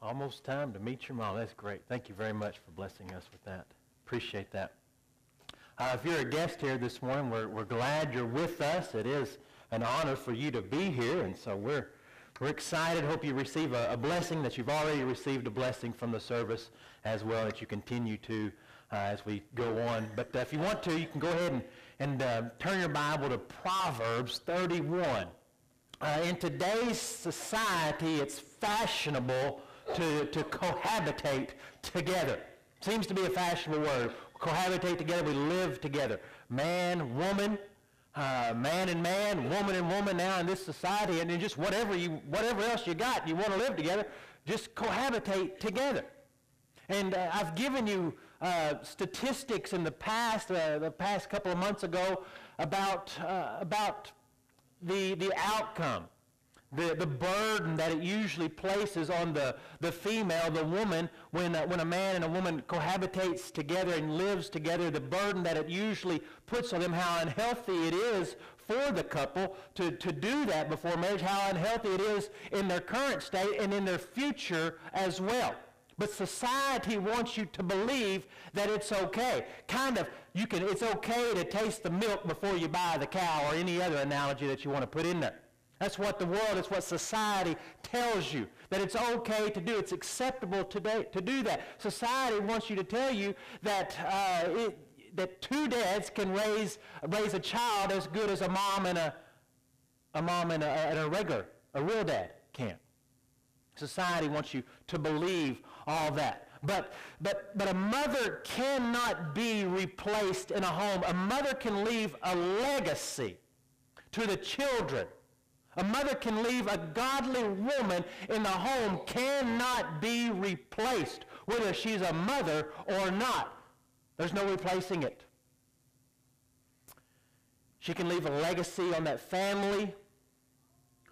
Almost time to meet your mom. That's great. Thank you very much for blessing us with that. Appreciate that. If you're a guest here this morning, we're glad you're with us. It is an honor for you to be here, and so we're excited. Hope you receive a blessing, that you've already received a blessing from the service as well, that you continue to as we go on. But if you want to, you can go ahead and turn your Bible to Proverbs 31. In today's society, it's fashionable to cohabitate together. Seems to be a fashionable word. Cohabitate together, we live together. Man, woman, man and man, woman and woman now in this society, and then just whatever else you got, you want to live together, just cohabitate together. And I've given you statistics in the past couple of months ago about the outcome. The burden that it usually places on the female, the woman, when a man and a woman cohabitates together and lives together, the burden that it usually puts on them, how unhealthy it is for the couple to do that before marriage, how unhealthy it is in their current state and in their future as well. But society wants you to believe that it's okay. It's okay to taste the milk before you buy the cow, or any other analogy that you want to put in there. That's what the world, it's what society tells you, that it's okay to do. It's acceptable today to do that. Society wants you to tell you that that two dads can raise a child as good as a mom and a real dad can. Society wants you to believe all that. But a mother cannot be replaced in a home. A mother can leave a legacy to the children. A mother can leave a godly woman in the home, cannot be replaced, whether she's a mother or not. There's no replacing it. She can leave a legacy on that family,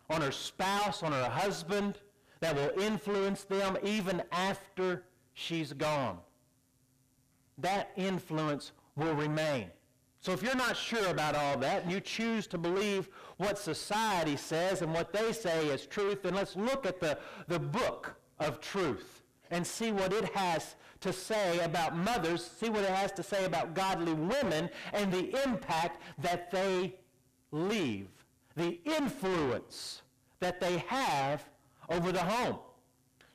on her spouse, on her husband, that will influence them even after she's gone. That influence will remain. So if you're not sure about all that, and you choose to believe what society says and what they say is truth, then let's look at the book of truth and see what it has to say about mothers, see what it has to say about godly women, and the impact that they leave, the influence that they have over the home.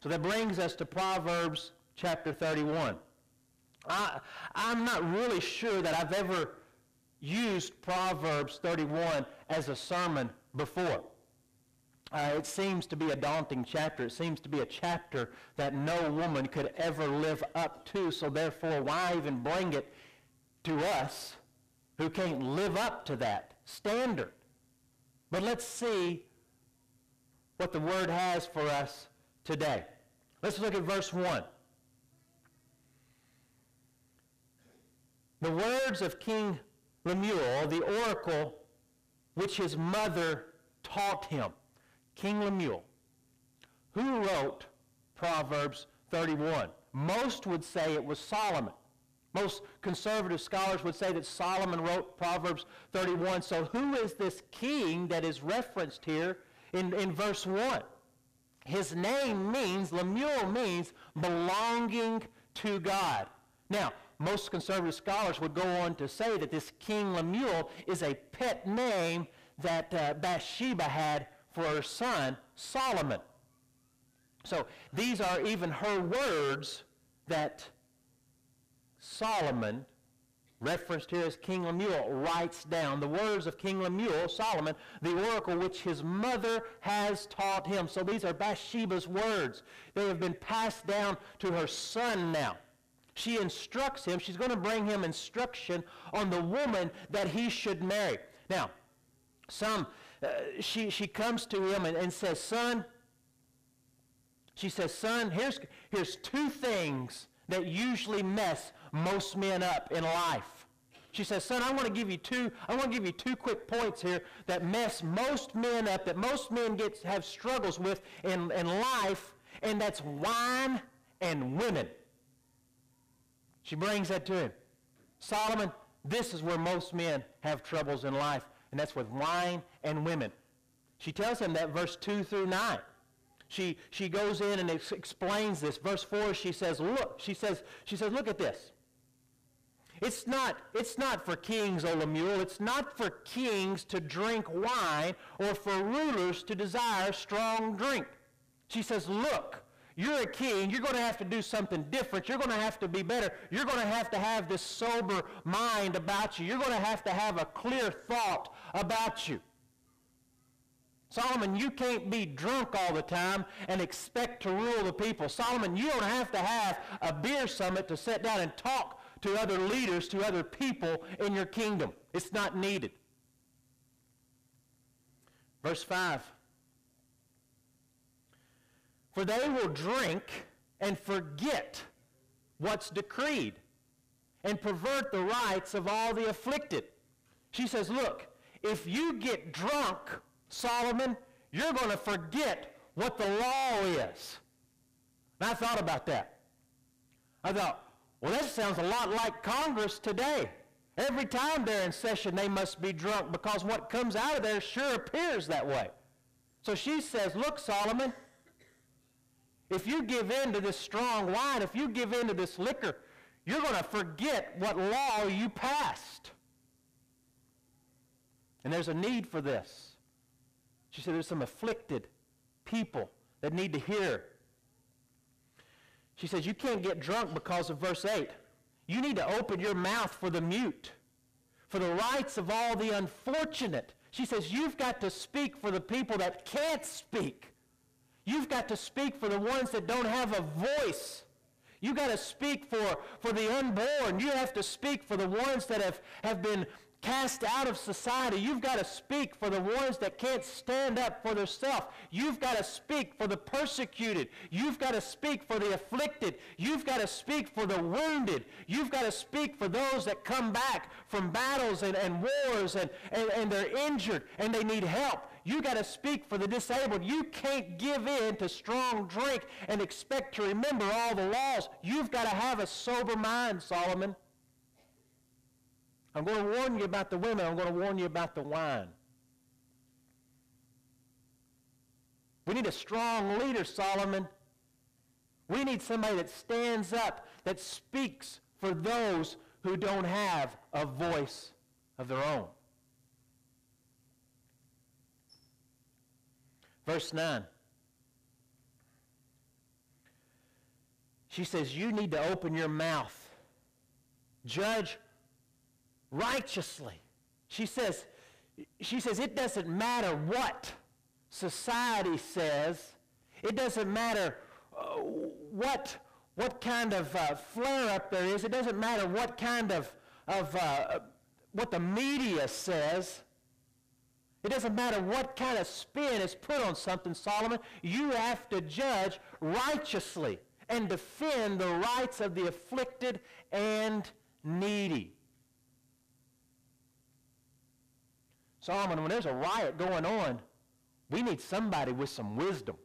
So that brings us to Proverbs chapter 31. I'm not really sure that I've ever used Proverbs 31 as a sermon before. It seems to be a daunting chapter. It seems to be a chapter that no woman could ever live up to, so therefore why even bring it to us who can't live up to that standard? But let's see what the Word has for us today. Let's look at verse 1. The words of King Lemuel, the oracle which his mother taught him. King Lemuel. Who wrote Proverbs 31? Most would say it was Solomon. Most conservative scholars would say that Solomon wrote Proverbs 31. So who is this king that is referenced here in verse 1? His name means, Lemuel means, belonging to God. Now, most conservative scholars would go on to say that this King Lemuel is a pet name that Bathsheba had for her son, Solomon. So these are even her words that Solomon, referenced here as King Lemuel, writes down. The words of King Lemuel, Solomon, the oracle which his mother has taught him. So these are Bathsheba's words. They have been passed down to her son now. She instructs him. She's going to bring him instruction on the woman that he should marry. Now, she comes to him and says, son, here's two things that usually mess most men up in life. She says, son, I want to give you two quick points here that mess most men up, that most men have struggles with in life, and that's wine and women. She brings that to him. Solomon, this is where most men have troubles in life, and that's with wine and women. She tells him that verse 2 through 9. she goes in and explains this. Verse 4, she says, look, look at this. It's not for kings, O Lemuel. It's not for kings to drink wine or for rulers to desire strong drink. She says, look, you're a king. You're going to have to do something different. You're going to have to be better. You're going to have this sober mind about you. You're going to have a clear thought about you. Solomon, you can't be drunk all the time and expect to rule the people. Solomon, you don't have to have a beer summit to sit down and talk to other leaders, to other people in your kingdom. It's not needed. Verse 5. For they will drink and forget what's decreed and pervert the rights of all the afflicted. She says, look, if you get drunk, Solomon, you're going to forget what the law is. And I thought about that. I thought, well, that sounds a lot like Congress today. Every time they're in session, they must be drunk because what comes out of there sure appears that way. So she says, look, Solomon, if you give in to this strong wine, if you give in to this liquor, you're going to forget what law you passed. And there's a need for this. She said there's some afflicted people that need to hear. She says you can't get drunk because of verse 8. You need to open your mouth for the mute, for the rights of all the unfortunate. She says you've got to speak for the people that can't speak. You've got to speak for the ones that don't have a voice. You've got to speak for the unborn. You have to speak for the ones that have been cast out of society. You've got to speak for the ones that can't stand up for themselves. You've got to speak for the persecuted. You've got to speak for the afflicted. You've got to speak for the wounded. You've got to speak for those that come back from battles and wars and they're injured and they need help. You got to speak for the disabled. You can't give in to strong drink and expect to remember all the laws. You've got to have a sober mind, Solomon. I'm going to warn you about the women. I'm going to warn you about the wine. We need a strong leader, Solomon. We need somebody that stands up, that speaks for those who don't have a voice of their own. Verse 9. She says, you need to open your mouth. Judge righteously. She says it doesn't matter what society says. It doesn't matter what kind of flare-up there is. It doesn't matter what kind of what the media says. It doesn't matter what kind of spin is put on something, Solomon. You have to judge righteously and defend the rights of the afflicted and needy. Solomon, when there's a riot going on, we need somebody with some wisdom.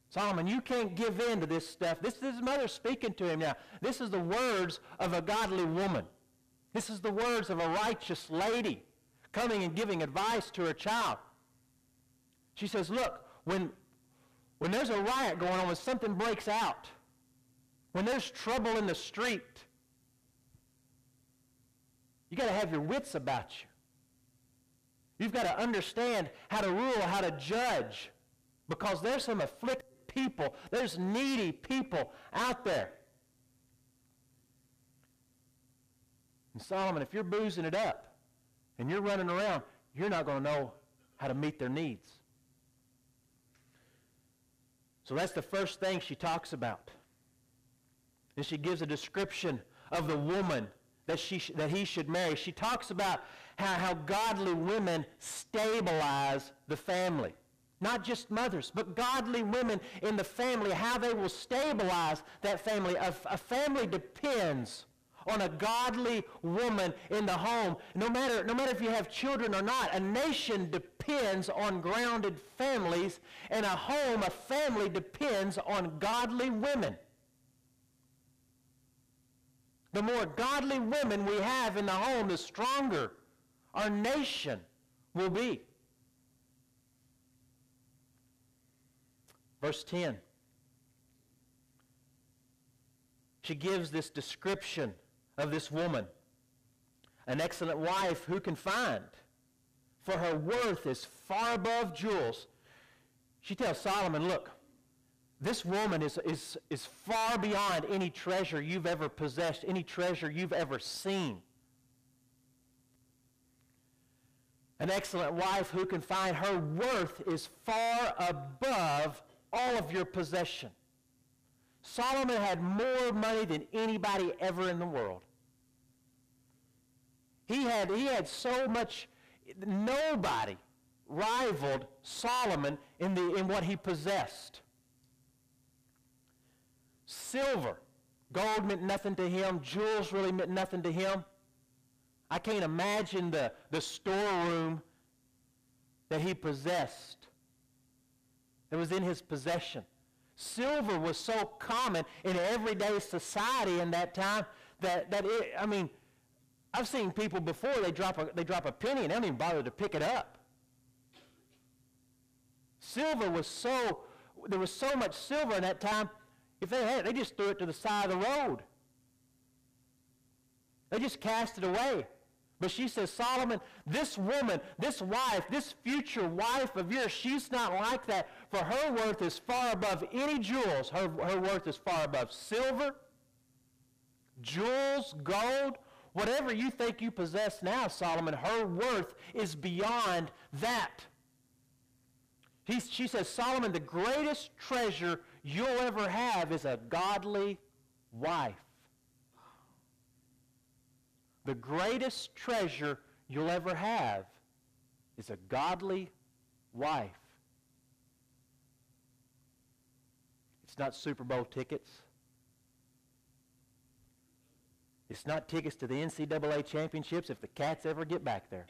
Solomon, you can't give in to this stuff. This is his mother speaking to him now. This is the words of a godly woman. This is the words of a righteous lady coming and giving advice to her child. She says, look, when there's a riot going on, when something breaks out, when there's trouble in the street, you got to have your wits about you. You've got to understand how to rule, how to judge, because there's some afflicted people. There's needy people out there. And Solomon, if you're boozing it up and you're running around, you're not going to know how to meet their needs. So that's the first thing she talks about. And she gives a description of the woman that he should marry. She talks about how godly women stabilize the family. Not just mothers, but godly women in the family, how they will stabilize that family. A family depends on a godly woman in the home. No matter if you have children or not, a nation depends on grounded families, and a family depends on godly women. The more godly women we have in the home, the stronger our nation will be. Verse 10. She gives this description of this woman. An excellent wife who can find? For her worth is far above jewels. She tells Solomon, look, this woman is far beyond any treasure you've ever possessed, any treasure you've ever seen. An excellent wife who can find? Her worth is far above all of your possession. Solomon had more money than anybody ever in the world. He had so much, nobody rivaled Solomon in what he possessed. Silver, gold meant nothing to him. Jewels really meant nothing to him. I can't imagine the storeroom that he possessed, that was in his possession. Silver was so common in everyday society in that time that I've seen people before, they drop a penny and they don't even bother to pick it up. Silver was there was so much silver in that time, if they had it, they just threw it to the side of the road. They just cast it away. But she says, Solomon, this woman, this wife, this future wife of yours, she's not like that. For her worth is far above any jewels. Her worth is far above silver, jewels, gold, whatever you think you possess now, Solomon, her worth is beyond that. She says, Solomon, the greatest treasure you'll ever have is a godly wife. The greatest treasure you'll ever have is a godly wife. It's not Super Bowl tickets. It's not tickets to the NCAA championships if the Cats ever get back there.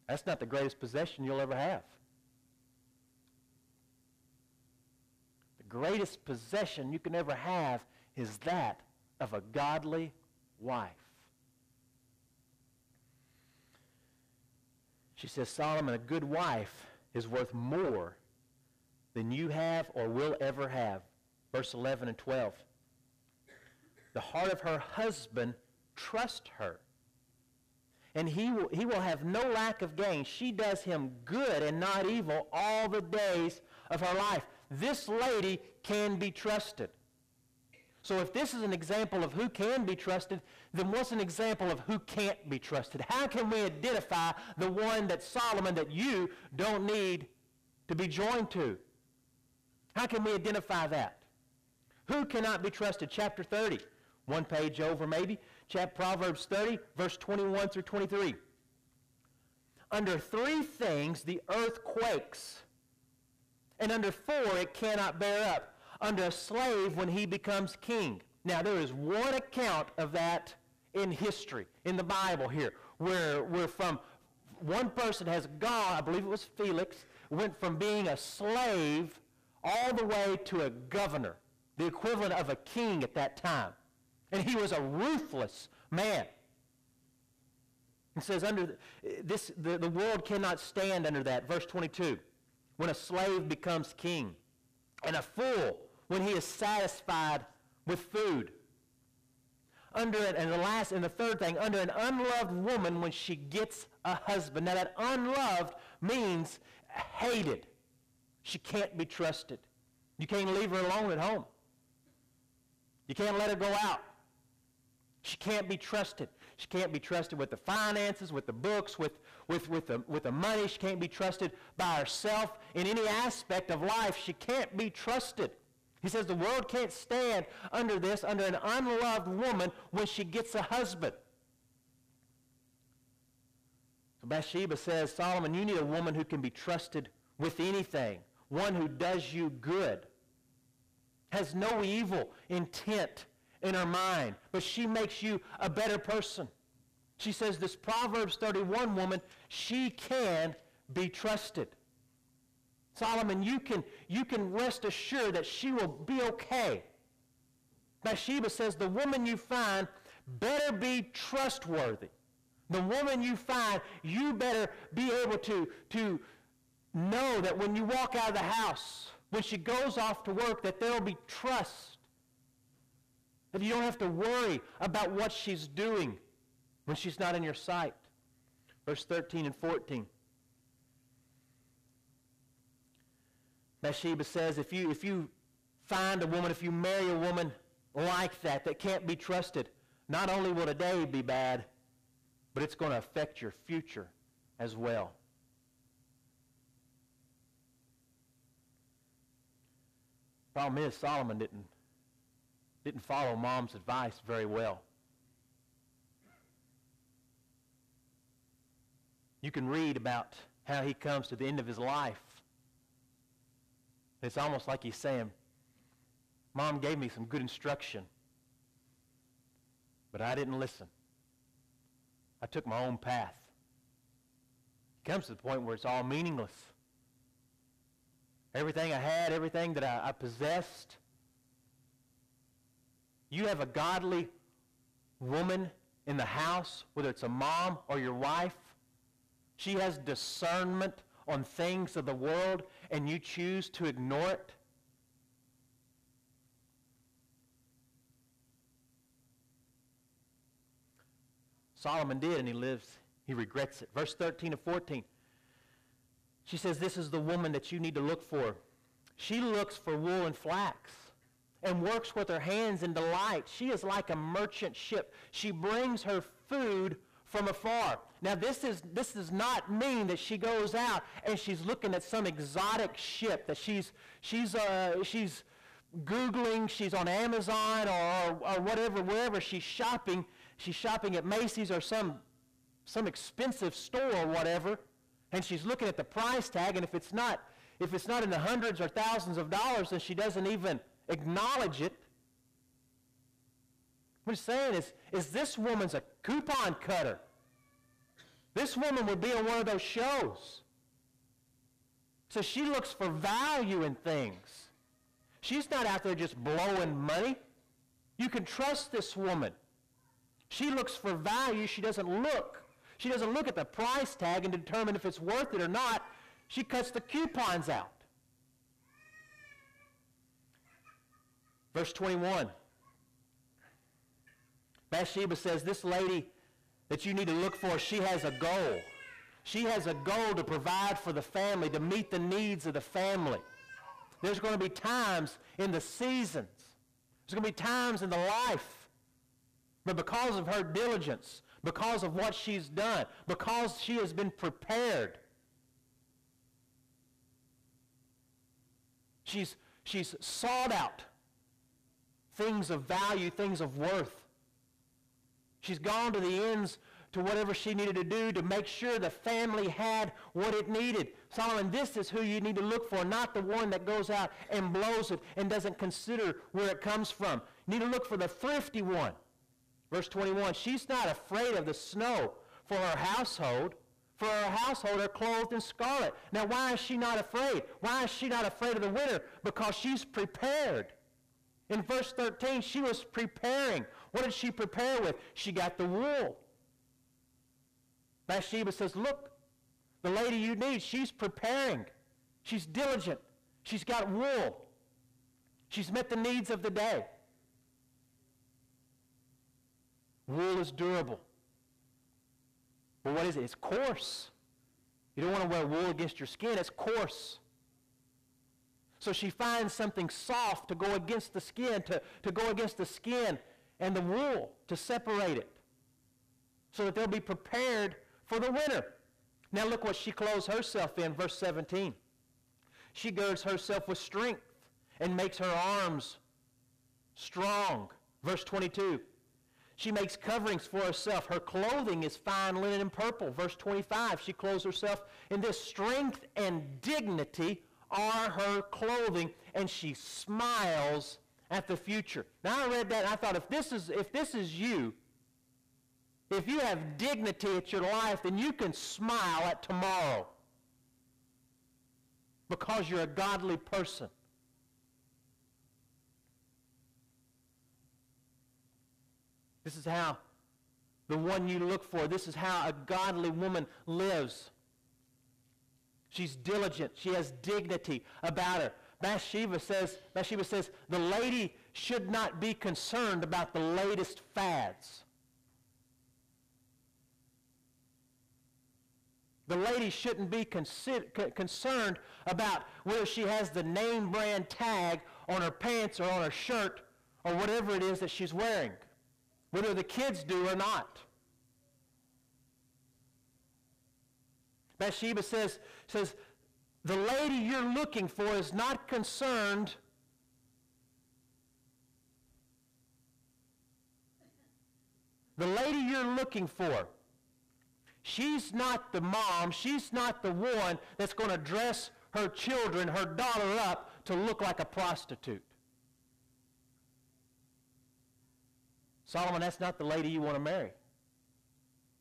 That's not the greatest possession you'll ever have. The greatest possession you can ever have is that of a godly wife. She says, Solomon, a good wife is worth more than you have or will ever have. Verse 11 and 12. The heart of her husband trusts her, and he will have no lack of gain. She does him good and not evil all the days of her life. This lady can be trusted. So if this is an example of who can be trusted, then what's an example of who can't be trusted? How can we identify the one that Solomon, that you don't need to be joined to? How can we identify that? Who cannot be trusted? Chapter 30, one page over maybe. Proverbs 30, verse 21 through 23. Under 3 things the earth quakes, and under 4 it cannot bear up. Under a slave when he becomes king. Now, there is one account of that in history, in the Bible here, where from one person has gone, I believe it was Felix, went from being a slave all the way to a governor, the equivalent of a king at that time. And he was a ruthless man. It says, under this, the world cannot stand under that. Verse 22, when a slave becomes king, and a fool when he is satisfied with food. And the third thing, under an unloved woman when she gets a husband. Now that unloved means hated. She can't be trusted. You can't leave her alone at home. You can't let her go out. She can't be trusted. She can't be trusted with the finances, with the books, with the money. She can't be trusted by herself in any aspect of life. She can't be trusted. He says the world can't stand under this, under an unloved woman when she gets a husband. So Bathsheba says, Solomon, you need a woman who can be trusted with anything, one who does you good, has no evil intent in her mind, but she makes you a better person. She says this Proverbs 31 woman, she can be trusted. Solomon, you can rest assured that she will be okay. Bathsheba says the woman you find better be trustworthy. The woman you find, you better be able to know that when you walk out of the house, when she goes off to work, that there will be trust. That you don't have to worry about what she's doing when she's not in your sight. Verse 13 and 14. Bathsheba says, if you find a woman, if you marry a woman like that can't be trusted, not only will today be bad, but it's going to affect your future as well. Problem is, Solomon didn't follow Mom's advice very well. You can read about how he comes to the end of his life. It's almost like he's saying, Mom gave me some good instruction, but I didn't listen. I took my own path. It comes to the point where it's all meaningless. Everything I had, everything that I possessed. You have a godly woman in the house, whether it's a mom or your wife. She has discernment on things of the world, and you choose to ignore it. Solomon did, and he regrets it. Verse 13 and 14. She says, this is the woman that you need to look for. She looks for wool and flax and works with her hands in delight. She is like a merchant ship. She brings her food from afar. Now, this does not mean that she goes out and she's looking at some exotic ship, that she's Googling, she's on Amazon or whatever, wherever she's shopping. She's shopping at Macy's or some expensive store or whatever, and she's looking at the price tag, and if it's not in the hundreds or thousands of dollars, then she doesn't even acknowledge it. What I'm saying is this woman's a coupon cutter. This woman would be on one of those shows. So she looks for value in things. She's not out there just blowing money. You can trust this woman. She looks for value. She doesn't look at the price tag and determine if it's worth it or not. She cuts the coupons out. Verse 21. Bathsheba says, this lady that you need to look for, she has a goal. She has a goal to provide for the family, to meet the needs of the family. There's going to be times in the seasons. There's going to be times in the life. But because of her diligence, because of what she's done, because she has been prepared, she's sought out things of value, things of worth. She's gone to the ends to whatever she needed to do to make sure the family had what it needed. Solomon, this is who you need to look for, not the one that goes out and blows it and doesn't consider where it comes from. You need to look for the thrifty one. Verse 21, she's not afraid of the snow for her household. For her household are clothed in scarlet. Now, why is she not afraid? Why is she not afraid of the winter? Because she's prepared. In verse 13, she was preparing. What did she prepare with? She got the wool. Bathsheba says, look, the lady you need, she's preparing. She's diligent. She's got wool. She's met the needs of the day. Wool is durable. Well, what is it? It's coarse. You don't want to wear wool against your skin. It's coarse. So she finds something soft to go against the skin, to go against the skin and the wool, to separate it, so that they'll be prepared for the winter. Now look what she clothes herself in, verse 17. She girds herself with strength and makes her arms strong. Verse 22. She makes coverings for herself. Her clothing is fine linen and purple. Verse 25, she clothes herself in this. Strength and dignity are her clothing, and she smiles at the future. Now I read that and I thought, if this is you, if you have dignity at your life, then you can smile at tomorrow because you're a godly person. This is how the one you look for, this is how a godly woman lives. She's diligent. She has dignity about her. Bathsheba says, the lady should not be concerned about the latest fads. The lady shouldn't be concerned about whether she has the name brand tag on her pants or on her shirt or whatever it is that she's wearing, whether the kids do or not. Bathsheba says, the lady you're looking for is not concerned the lady you're looking for, she's not the mom, she's not the one that's going to dress her children, her daughter up to look like a prostitute. Solomon, that's not the lady you want to marry.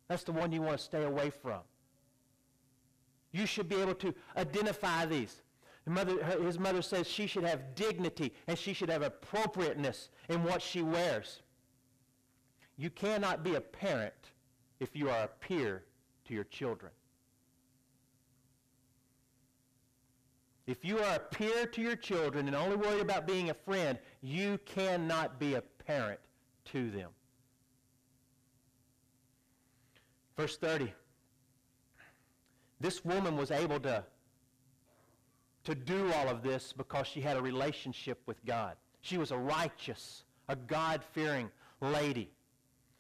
That's the one you want to stay away from. You should be able to identify these. His mother says she should have dignity and she should have appropriateness in what she wears. You cannot be a parent if you are a peer to your children. If you are a peer to your children and only worried about being a friend, you cannot be a parent to them. Verse 30. This woman was able to do all of this because she had a relationship with God. She was a righteous, a God-fearing lady.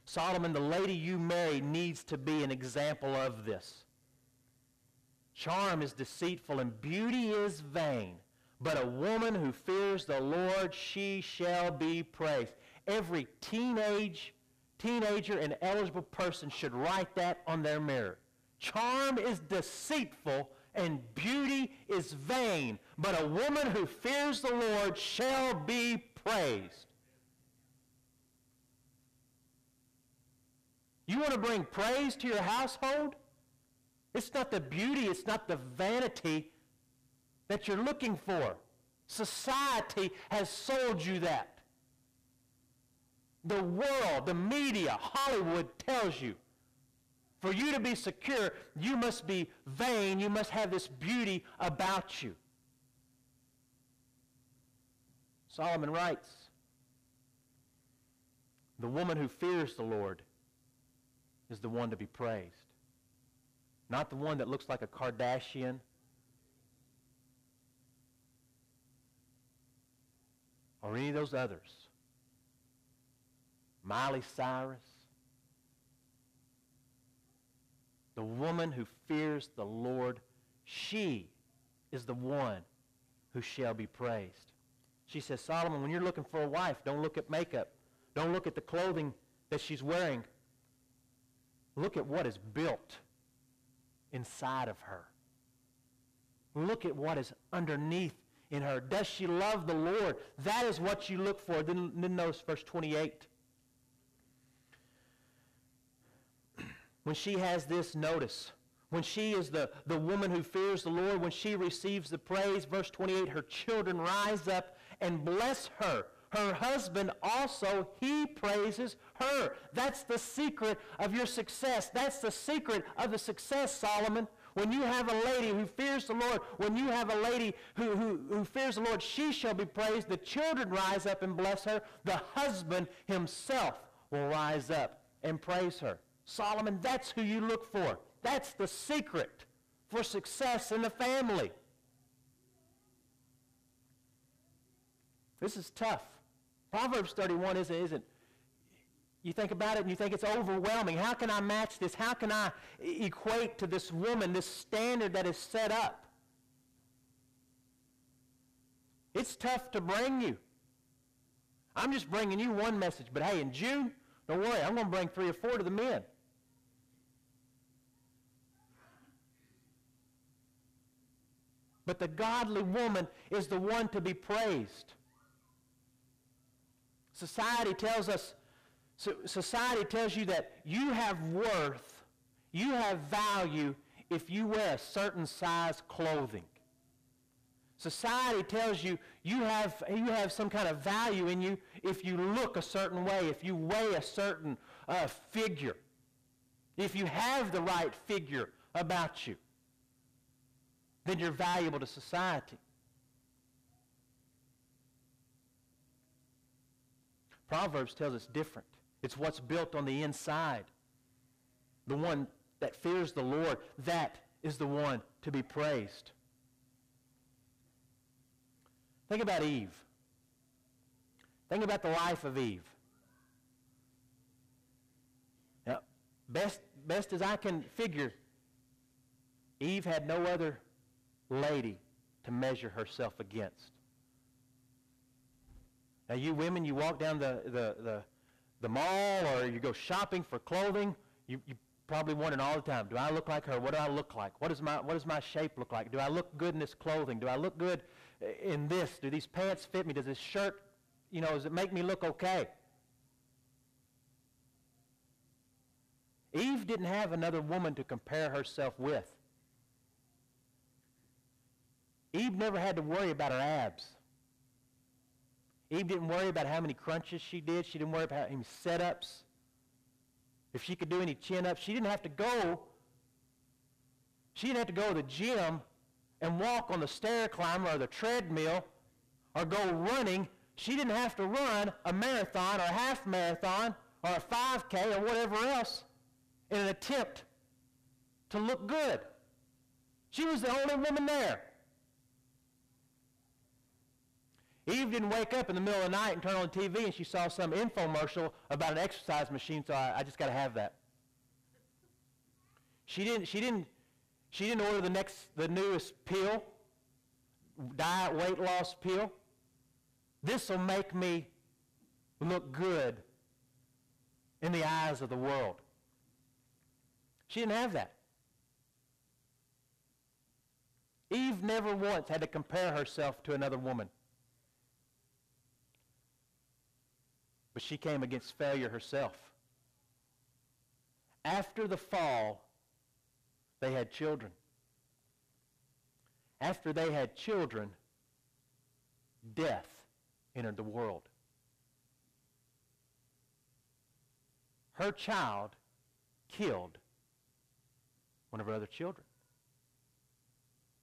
Solomon, the lady you marry needs to be an example of this. Charm is deceitful and beauty is vain, but a woman who fears the Lord, she shall be praised. Every teenager and eligible person should write that on their mirror. Charm is deceitful and beauty is vain, but a woman who fears the Lord shall be praised. You want to bring praise to your household? It's not the beauty, it's not the vanity that you're looking for. Society has sold you that. The world, the media, Hollywood tells you, for you to be secure, you must be vain, you must have this beauty about you. Solomon writes, the woman who fears the Lord is the one to be praised. Not the one that looks like a Kardashian. Or any of those others. Miley Cyrus. The woman who fears the Lord, she is the one who shall be praised. She says, Solomon, when you're looking for a wife, don't look at makeup. Don't look at the clothing that she's wearing. Look at what is built inside of her. Look at what is underneath in her. Does she love the Lord? That is what you look for. Then notice verse 28. When she has this, notice, when she is the woman who fears the Lord, when she receives the praise, verse 28, her children rise up and bless her. Her husband also, he praises her. That's the secret of your success. That's the secret of the success, Solomon. When you have a lady who fears the Lord, when you have a lady who fears the Lord, she shall be praised. The children rise up and bless her. The husband himself will rise up and praise her. Solomon, that's who you look for. That's the secret for success in the family. This is tough. Proverbs 31 isn't. You think about it and you think it's overwhelming. How can I match this? How can I equate to this woman, this standard that is set up? It's tough to bring you. I'm just bringing you one message, but hey, in June, don't worry, I'm going to bring 3 or 4 to the men. But the godly woman is the one to be praised. Society tells you that you have worth, you have value if you wear a certain size clothing. Society tells you you have some kind of value in you if you look a certain way, if you weigh a certain figure, if you have the right figure about you, then you're valuable to society. Proverbs tells us different. It's what's built on the inside. The one that fears the Lord, that is the one to be praised. Think about Eve. Think about the life of Eve. Now, best as I can figure, Eve had no other lady to measure herself against. Now, you women, you walk down the mall or you go shopping for clothing, you probably wondering all the time, do I look like her? What do I look like? What does my shape look like? Do I look good in this clothing? Do I look good in this? Do these pants fit me? Does this shirt, does it make me look okay? Eve didn't have another woman to compare herself with. Eve never had to worry about her abs. Eve didn't worry about how many crunches she did. She didn't worry about how many set-ups. If she could do any chin-ups. She didn't have to go to the gym and walk on the stair climber or the treadmill or go running. She didn't have to run a marathon or a half marathon or a 5K or whatever else in an attempt to look good. She was the only woman there. Eve didn't wake up in the middle of the night and turn on the TV and she saw some infomercial about an exercise machine, so I just got to have that. She didn't order the newest pill, diet weight loss pill. This will make me look good in the eyes of the world. She didn't have that. Eve never once had to compare herself to another woman. But she came against failure herself. After the fall, they had children. After they had children, death entered the world. Her child killed one of her other children.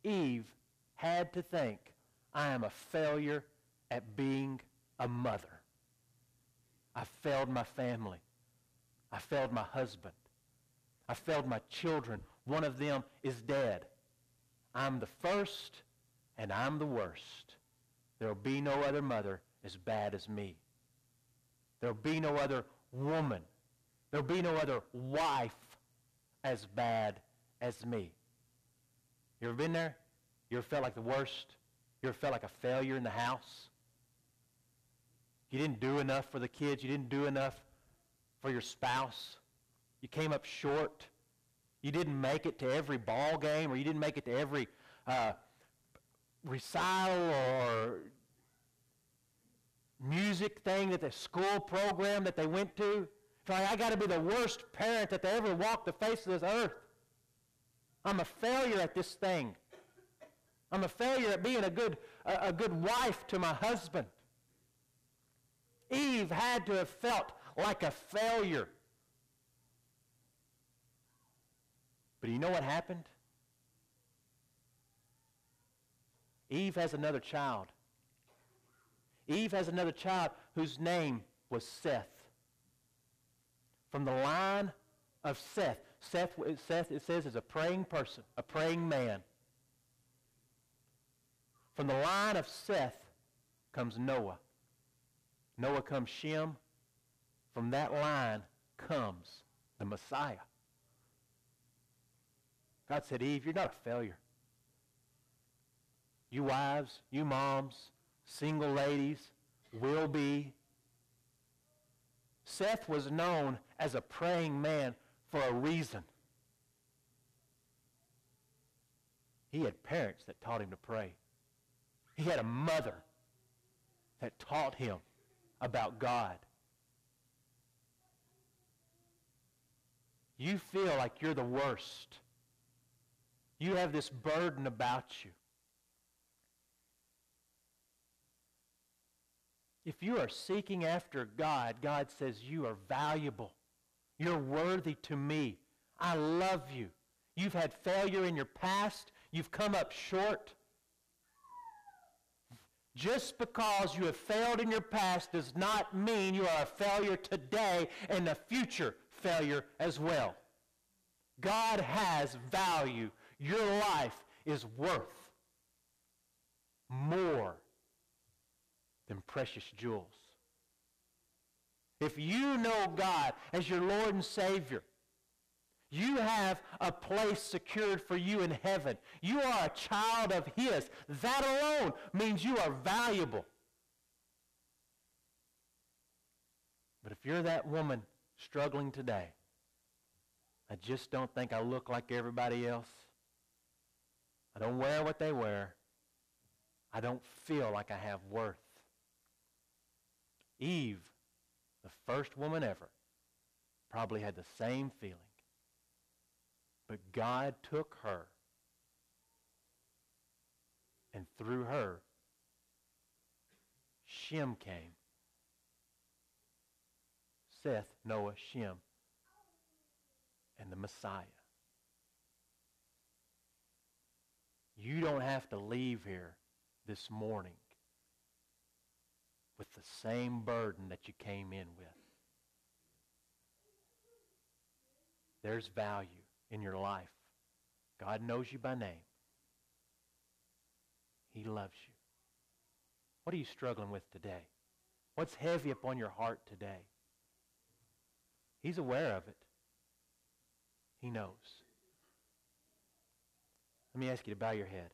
Eve had to think, I am a failure at being a mother. I failed my family. I failed my husband. I failed my children. One of them is dead. I'm the first and I'm the worst. There will be no other mother as bad as me. There will be no other woman. There will be no other wife as bad as me. You ever been there? You ever felt like the worst? You ever felt like a failure in the house? You didn't do enough for the kids. You didn't do enough for your spouse. You came up short. You didn't make it to every ball game, or you didn't make it to every recital or music thing that the school program that they went to. It's like, I got to be the worst parent that they ever walked the face of this earth. I'm a failure at this thing. I'm a failure at being a good wife to my husband. Eve had to have felt like a failure. But you know what happened? Eve has another child. Eve has another child whose name was Seth. From the line of Seth. Seth, it says, is a praying person, a praying man. From the line of Seth comes Noah. Noah comes Shem. From that line comes the Messiah. God said, Eve, you're not a failure. You wives, you moms, single ladies, will be. Seth was known as a praying man for a reason. He had parents that taught him to pray. He had a mother that taught him about God. You feel like you're the worst. You have this burden about you. If you are seeking after God, God says you are valuable. You're worthy to me. I love you. You've had failure in your past. You've come up short. Just because you have failed in your past does not mean you are a failure today and a future failure as well. God has value. Your life is worth more than precious jewels. If you know God as your Lord and Savior, you have a place secured for you in heaven. You are a child of His. That alone means you are valuable. But if you're that woman struggling today, I just don't think I look like everybody else. I don't wear what they wear. I don't feel like I have worth. Eve, the first woman ever, probably had the same feeling. But God took her, and through her, Shem came. Seth, Noah, Shem, and the Messiah. You don't have to leave here this morning with the same burden that you came in with. There's value in your life. God knows you by name. He loves you. What are you struggling with today? What's heavy upon your heart today? He's aware of it. He knows. Let me ask you to bow your head.